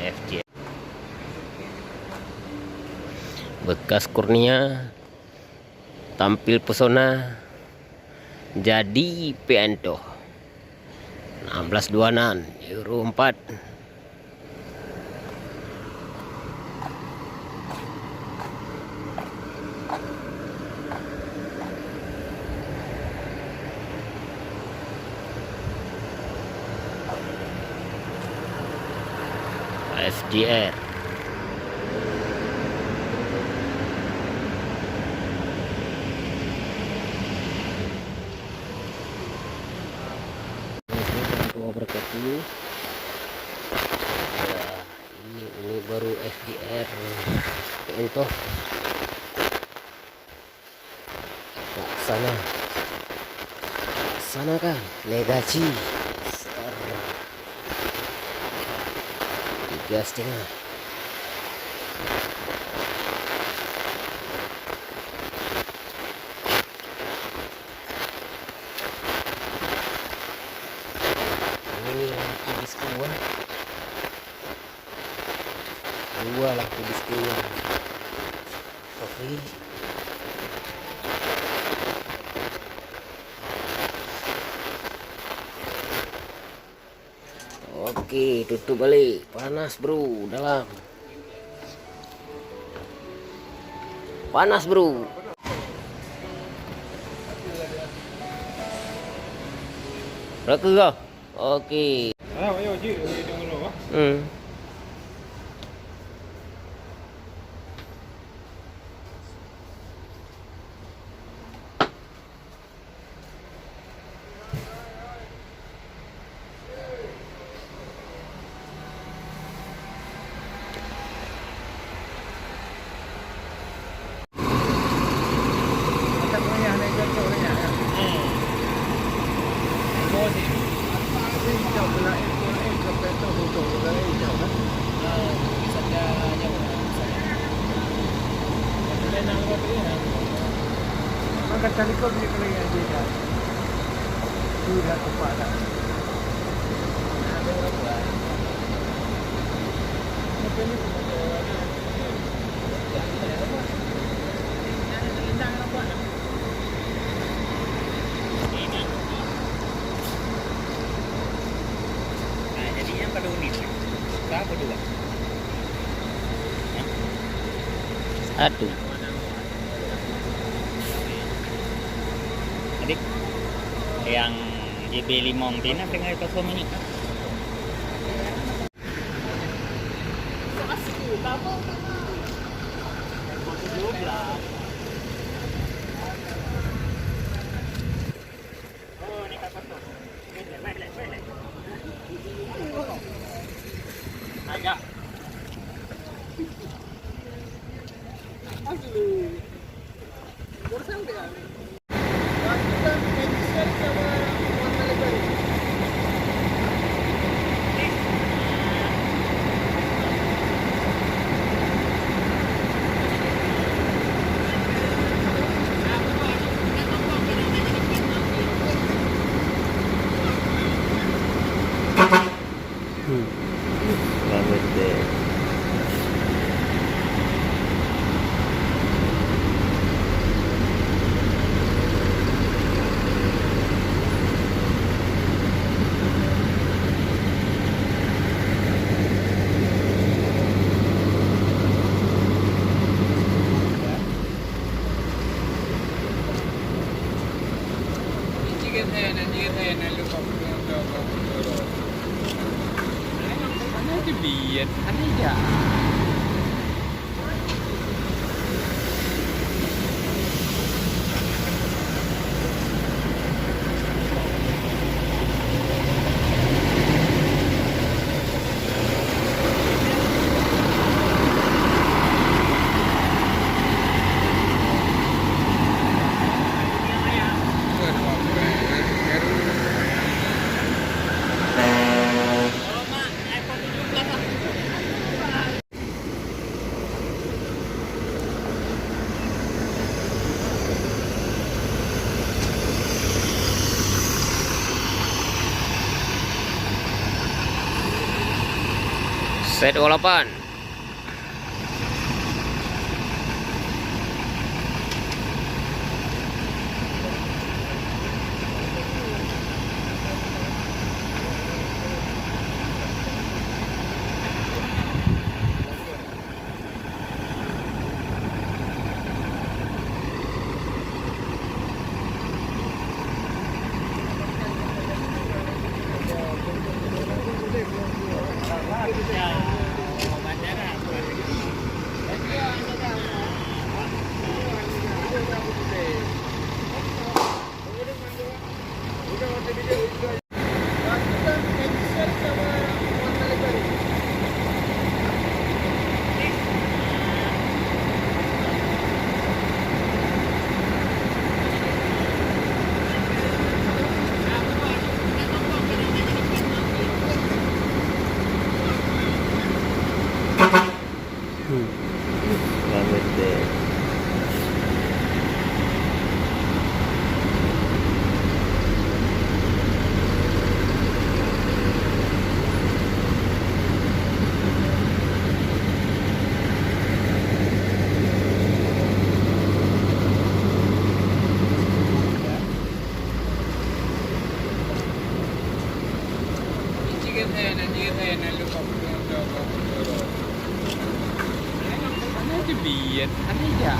FJ. Bekas Kurnia tampil pesona jadi Pianto 1626 Euro 4. FJR wabarakatuh. Ya, ini baru FJR untuk sana kan Legacy Star 3,5. Ini kubis dua lah kubis kedua. Oke. Oke, tutup balik. Panas bro, dalam. Panas bro. Raka kau? Oke. Kali kau beli kali aja dah. Sudah tepat dah. Ada berapa? Apa ni? Jadinya pada unit. Berapa dua? Satu. Adik, yang JB 5 tina dengan itu suami ni. Agak. Selamat deh. Lihat, aneh ya. Set 28. Banget deh. Ano dibiyan? Ano ya?